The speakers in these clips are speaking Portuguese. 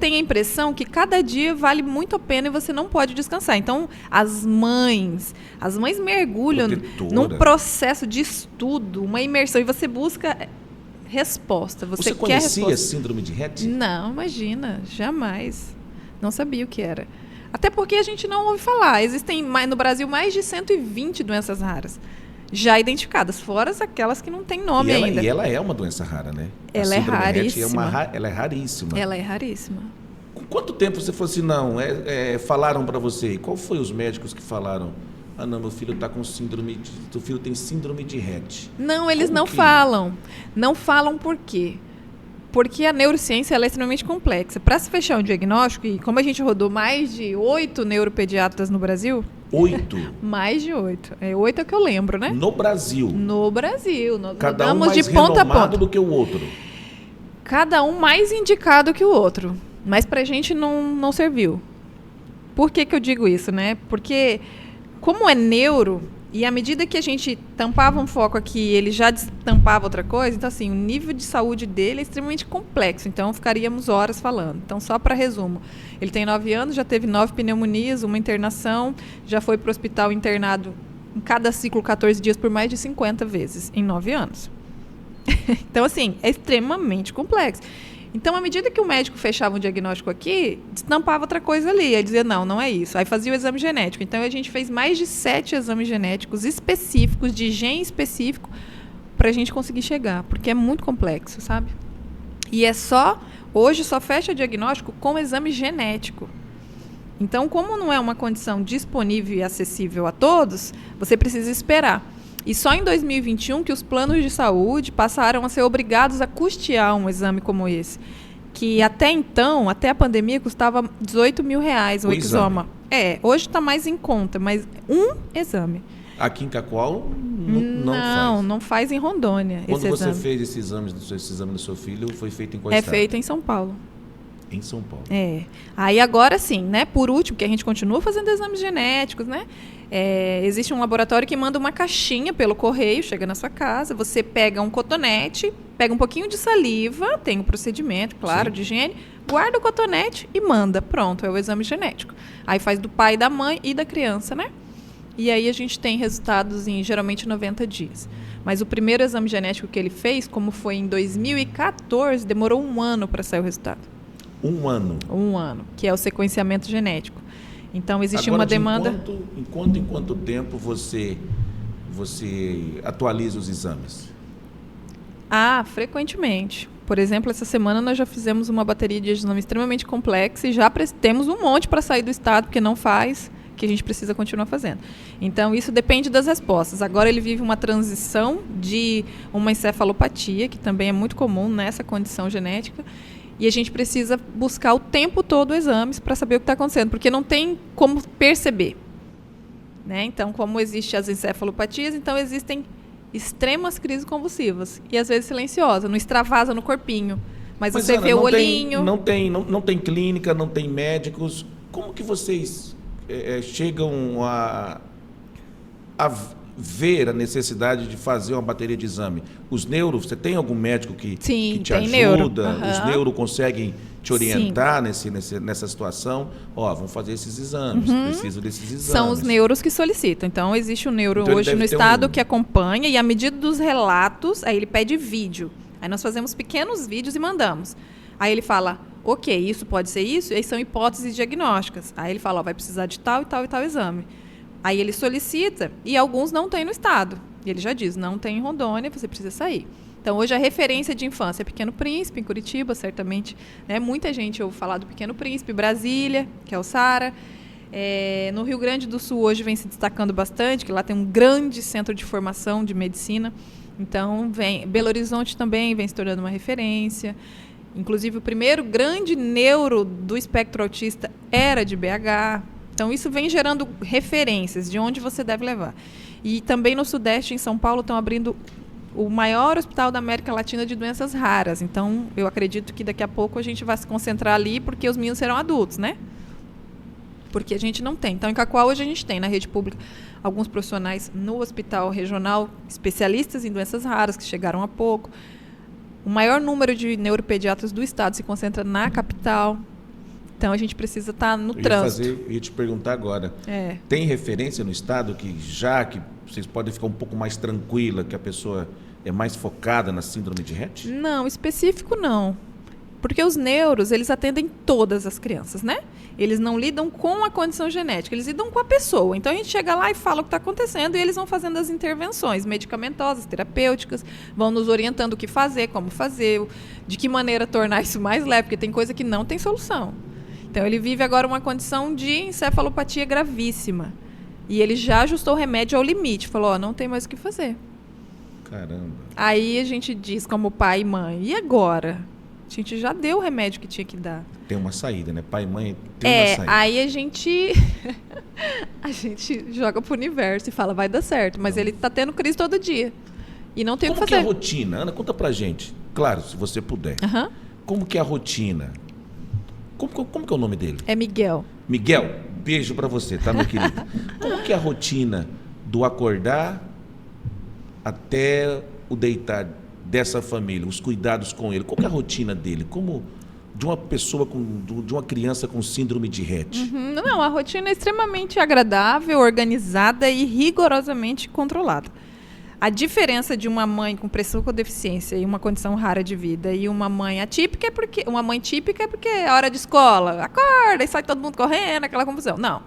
tem a impressão que cada dia vale muito a pena e você não pode descansar. Então, as mães mergulham num processo de estudo, uma imersão, e você busca resposta. Você quer conhecia resposta. síndrome de Rett? Não, imagina, jamais. Não sabia o que era. Até porque a gente não ouve falar. Existem no Brasil mais de 120 doenças raras já identificadas, fora aquelas que não têm nome ainda. E ela é uma doença rara, né? Ela é raríssima. Ela é raríssima. Ela é raríssima. Com quanto tempo você falou assim, não, falaram para você? E qual foi os médicos que falaram? Ah, não, meu filho está com teu filho tem síndrome de Rett. Não, eles não falam. Não falam por quê? Porque a neurociência ela é extremamente complexa. Para se fechar um diagnóstico, e como a gente rodou mais de 8 neuropediatras no Brasil... 8? Mais de 8. 8 é o que eu lembro, né? No Brasil? No Brasil. Nós cada um mais de ponta a ponta do que o outro? Cada um mais indicado que o outro. Mas pra gente não serviu. Por que eu digo isso, né? Porque como é neuro... E à medida que a gente tampava um foco aqui, ele já tampava outra coisa. Então, assim, o nível de saúde dele é extremamente complexo. Então, ficaríamos horas falando. Então, só para resumo. Ele tem 9 anos, já teve 9 pneumonias, uma internação, já foi para o hospital internado em cada ciclo 14 dias por mais de 50 vezes, em 9 anos. Então, assim, é extremamente complexo. Então, à medida que o médico fechava um diagnóstico aqui, destampava outra coisa ali. Aí dizia, não é isso. Aí fazia o exame genético. Então, a gente fez mais de 7 exames genéticos específicos, de gene específico, para a gente conseguir chegar. Porque é muito complexo, sabe? E hoje só fecha diagnóstico com exame genético. Então, como não é uma condição disponível e acessível a todos, você precisa esperar. E só em 2021 que os planos de saúde passaram a ser obrigados a custear um exame como esse. Que até então, até a pandemia, custava R$18 mil o exoma. Hoje está mais em conta, mas um exame. Aqui em Cacoal não faz? Não faz em Rondônia. Quando você fez esse exame do seu filho, foi feito em qual estado? É feito em São Paulo. Em São Paulo. Aí agora sim, né? Por último, que a gente continua fazendo exames genéticos, né? Existe um laboratório que manda uma caixinha pelo correio, chega na sua casa, você pega um cotonete, pega um pouquinho de saliva, tem um procedimento, claro, de higiene, guarda o cotonete e manda. Pronto, é o exame genético. Aí faz do pai, da mãe e da criança, né? E aí a gente tem resultados em geralmente 90 dias. Mas o primeiro exame genético que ele fez, como foi em 2014, demorou 1 ano para sair o resultado. 1 ano? 1 ano, que é o sequenciamento genético. Então, existe agora, uma demanda... Em quanto tempo você atualiza os exames? Frequentemente. Por exemplo, essa semana nós já fizemos uma bateria de exames extremamente complexa e já temos um monte para sair do estado, porque não faz, que a gente precisa continuar fazendo. Então, isso depende das respostas. Agora, ele vive uma transição de uma encefalopatia, que também é muito comum nessa condição genética, e a gente precisa buscar o tempo todo exames para saber o que está acontecendo, porque não tem como perceber. Né? Então, como existem as encefalopatias, então existem extremas crises convulsivas. E às vezes silenciosa, não extravasa no corpinho. Mas você Ana, vê o olhinho... Não tem clínica, não tem médicos. Como que vocês chegam a ver a necessidade de fazer uma bateria de exame? Os neuros, você tem algum médico que te ajuda? Neuro. Os neuros conseguem te orientar nessa situação? Vamos fazer esses exames, preciso desses exames. São os neuros que solicitam. Então, existe um neuro hoje no estado que acompanha, e à medida dos relatos, aí ele pede vídeo. Aí nós fazemos pequenos vídeos e mandamos. Aí ele fala, ok, isso pode ser isso, e aí são hipóteses diagnósticas. Aí ele fala, vai precisar de tal e tal e tal exame. Aí ele solicita, e alguns não tem no estado. E ele já diz, não tem em Rondônia, você precisa sair. Então, hoje a referência de infância é Pequeno Príncipe, em Curitiba, certamente. Né? Muita gente ouve falar do Pequeno Príncipe, Brasília, que é o Sara. No Rio Grande do Sul, hoje vem se destacando bastante, que lá tem um grande centro de formação de medicina. Então, Belo Horizonte também vem se tornando uma referência. Inclusive, o primeiro grande neuro do espectro autista era de BH. Então, isso vem gerando referências de onde você deve levar. E também no Sudeste, em São Paulo, estão abrindo o maior hospital da América Latina de doenças raras. Então, eu acredito que daqui a pouco a gente vai se concentrar ali, porque os meninos serão adultos, né? Porque a gente não tem. Então, em Cacoal, hoje a gente tem, na rede pública, alguns profissionais no hospital regional, especialistas em doenças raras, que chegaram há pouco. O maior número de neuropediatras do estado se concentra na capital. Então a gente precisa estar no Eu trânsito. ia te perguntar agora. Tem referência no estado que vocês podem ficar um pouco mais tranquila, que a pessoa é mais focada na síndrome de Rett? Não, específico não. Porque os neuros, eles atendem todas as crianças, né? Eles não lidam com a condição genética, eles lidam com a pessoa. Então a gente chega lá e fala o que está acontecendo e eles vão fazendo as intervenções medicamentosas, terapêuticas, vão nos orientando o que fazer, como fazer, de que maneira tornar isso mais leve, porque tem coisa que não tem solução. Então ele vive agora uma condição de encefalopatia gravíssima. E ele já ajustou o remédio ao limite, falou, ó, não tem mais o que fazer. Caramba. Aí a gente diz como pai e mãe, e agora? A gente já deu o remédio que tinha que dar. Tem uma saída, né? Pai e mãe tem uma saída. Aí a gente joga pro universo e fala, vai dar certo. Mas ele tá tendo crise todo dia. E não tem o que fazer. Como que é a rotina? Ana, conta pra gente. Claro, se você puder. Uhum. Como que é a rotina? Como que é o nome dele? É Miguel. Miguel, beijo pra você, tá, meu querido? Como que é a rotina do acordar até o deitar dessa família, os cuidados com ele? Qual que é a rotina dele? Como de uma pessoa, de uma criança com síndrome de Rett? Uhum. Não, a rotina é extremamente agradável, organizada e rigorosamente controlada. A diferença de uma mãe com pressão com deficiência e uma condição rara de vida e uma mãe atípica uma mãe típica é porque é hora de escola, acorda e sai todo mundo correndo, aquela confusão. Não.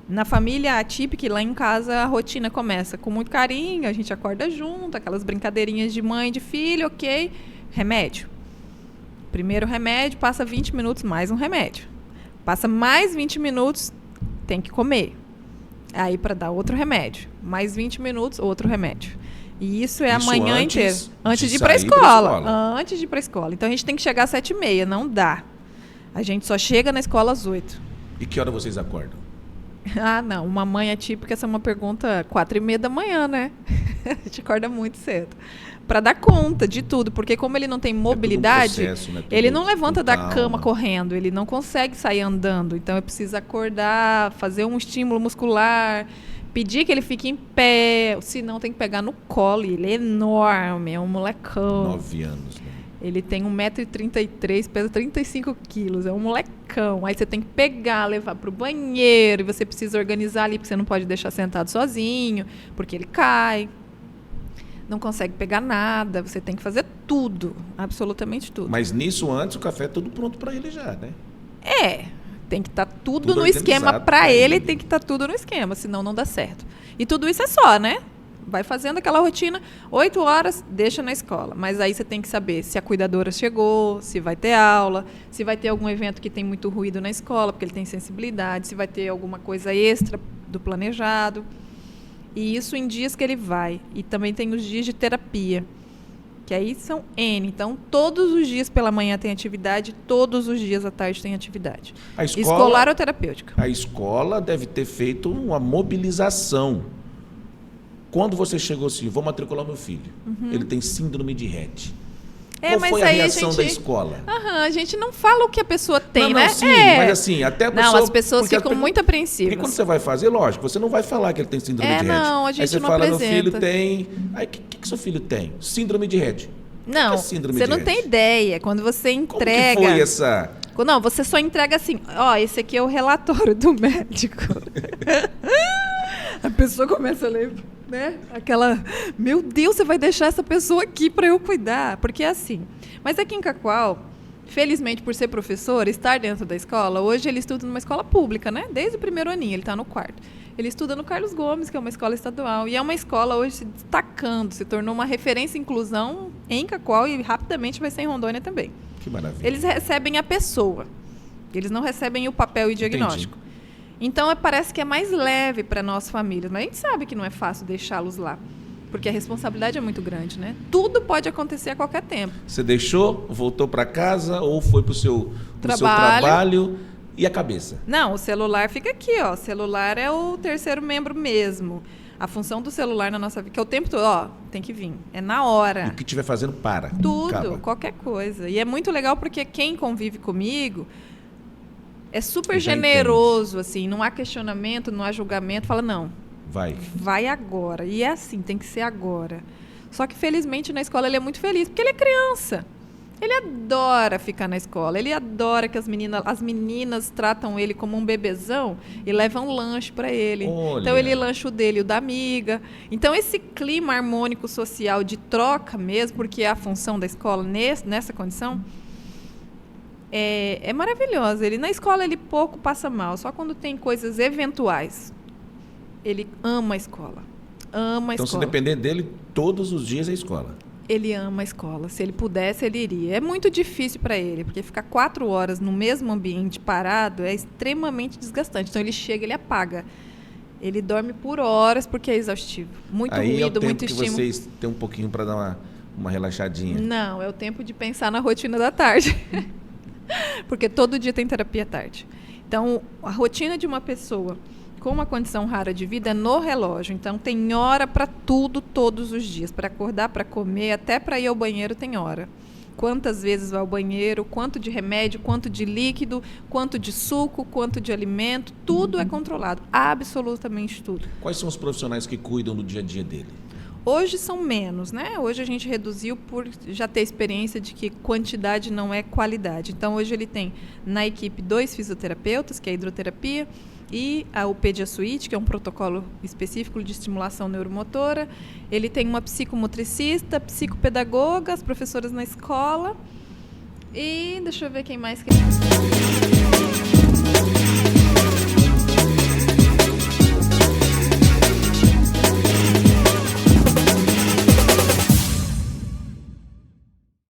Na família atípica, lá em casa, a rotina começa com muito carinho, a gente acorda junto, aquelas brincadeirinhas de mãe e de filho, ok. Remédio. Primeiro remédio, passa 20 minutos, mais um remédio. Passa mais 20 minutos, tem que comer. Aí para dar outro remédio. Mais 20 minutos, outro remédio. E isso é a manhã inteira. Antes de ir para a escola. Antes de ir para a escola. Então a gente tem que chegar às 7h30, não dá. A gente só chega na escola às 8h. E que hora vocês acordam? Ah, não. Uma mãe atípica, essa é uma pergunta 4h30 da manhã, né? A gente acorda muito cedo. Para dar conta de tudo, porque como ele não tem mobilidade, processo, né? ele não levanta da cama correndo, ele não consegue sair andando. Então, eu preciso acordar, fazer um estímulo muscular, pedir que ele fique em pé, senão tem que pegar no colo. Ele é enorme, é um molecão. 9 anos, né? Ele tem 1,33 m, pesa 35 quilos, é um molecão. Aí você tem que pegar, levar para o banheiro, e você precisa organizar ali, porque você não pode deixar sentado sozinho, porque ele cai. Não consegue pegar nada, você tem que fazer tudo, absolutamente tudo. Mas nisso antes o café é tudo pronto para ele já, né? Tem que estar tudo no esquema para ele, tem que estar tudo no esquema, senão não dá certo. E tudo isso é só, né? Vai fazendo aquela rotina, 8 horas, deixa na escola. Mas aí você tem que saber se a cuidadora chegou, se vai ter aula, se vai ter algum evento que tem muito ruído na escola, porque ele tem sensibilidade, se vai ter alguma coisa extra do planejado. E isso em dias que ele vai. E também tem os dias de terapia, que aí são N. Então, todos os dias pela manhã tem atividade, todos os dias à tarde tem atividade. A escola, escolar ou terapêutica. A escola deve ter feito uma mobilização. Quando você chegou assim, vou matricular meu filho, ele tem síndrome de Rett. Qual foi a reação da escola? A gente não fala o que a pessoa tem, né? Sim, mas assim, até a pessoa... Não, as pessoas ficam muito apreensivas. Porque quando você vai fazer, lógico, você não vai falar que ele tem síndrome de Rett. Não, a gente aí você não fala, apresenta. meu filho tem... Aí, o que seu filho tem? Síndrome de Rett. Não, você não tem ideia. Quando você entrega... Como que foi essa... Não, você só entrega assim, esse aqui é o relatório do médico. A pessoa começa a ler, né? Aquela, meu Deus, você vai deixar essa pessoa aqui para eu cuidar? Porque é assim. Mas aqui em Cacoal, felizmente por ser professor, estar dentro da escola, hoje ele estuda numa escola pública, né? Desde o primeiro aninho, ele está no 4º. Ele estuda no Carlos Gomes, que é uma escola estadual. E é uma escola hoje se destacando, se tornou uma referência em inclusão em Cacoal e rapidamente vai ser em Rondônia também. Que maravilha. Eles recebem a pessoa. Eles não recebem o papel e o diagnóstico. Entendi. Então, parece que é mais leve para nós famílias. Mas a gente sabe que não é fácil deixá-los lá. Porque a responsabilidade é muito grande, né? Tudo pode acontecer a qualquer tempo. Você deixou, voltou para casa ou foi para o seu trabalho e a cabeça? Não, o celular fica aqui, ó. O celular é o terceiro membro mesmo. A função do celular na nossa vida, que é o tempo todo, tem que vir. É na hora. E o que estiver fazendo, para. Tudo, acaba. Qualquer coisa. E é muito legal porque quem convive comigo é super generoso, assim. Não há questionamento, não há julgamento. Fala, não. Vai agora. E é assim, tem que ser agora. Só que, felizmente, na escola ele é muito feliz, porque ele é criança. Ele adora ficar na escola, ele adora que as meninas tratam ele como um bebezão e levam lanche para ele. Olha. Então ele lancha o dele e o da amiga. Então esse clima harmônico social de troca mesmo, porque é a função da escola nessa condição, é maravilhosa. Na escola ele pouco passa mal, só quando tem coisas eventuais. Ele ama a escola. Então, se depender dele, todos os dias é a escola. Ele ama a escola. Se ele pudesse, ele iria. É muito difícil para ele, porque ficar 4 horas no mesmo ambiente parado é extremamente desgastante. Então, ele chega, ele apaga. Ele dorme por horas porque é exaustivo. Muito Aí ruído, é o muito tempo estímulo. que vocês têm um pouquinho para dar uma relaxadinha. Não, é o tempo de pensar na rotina da tarde. Porque todo dia tem terapia à tarde. Então, a rotina de uma pessoa com uma condição rara de vida é no relógio. Então, tem hora para tudo, todos os dias. Para acordar, para comer, até para ir ao banheiro tem hora. Quantas vezes vai ao banheiro, quanto de remédio, quanto de líquido, quanto de suco, quanto de alimento, tudo é controlado. Absolutamente tudo. Quais são os profissionais que cuidam do dia a dia dele? Hoje são menos, né? Hoje a gente reduziu por já ter experiência de que quantidade não é qualidade. Então, hoje ele tem na equipe 2 fisioterapeutas, que é a hidroterapia, e o PediaSuite, que é um protocolo específico de estimulação neuromotora. Ele tem uma psicomotricista, psicopedagoga, as professoras na escola. E deixa eu ver quem mais que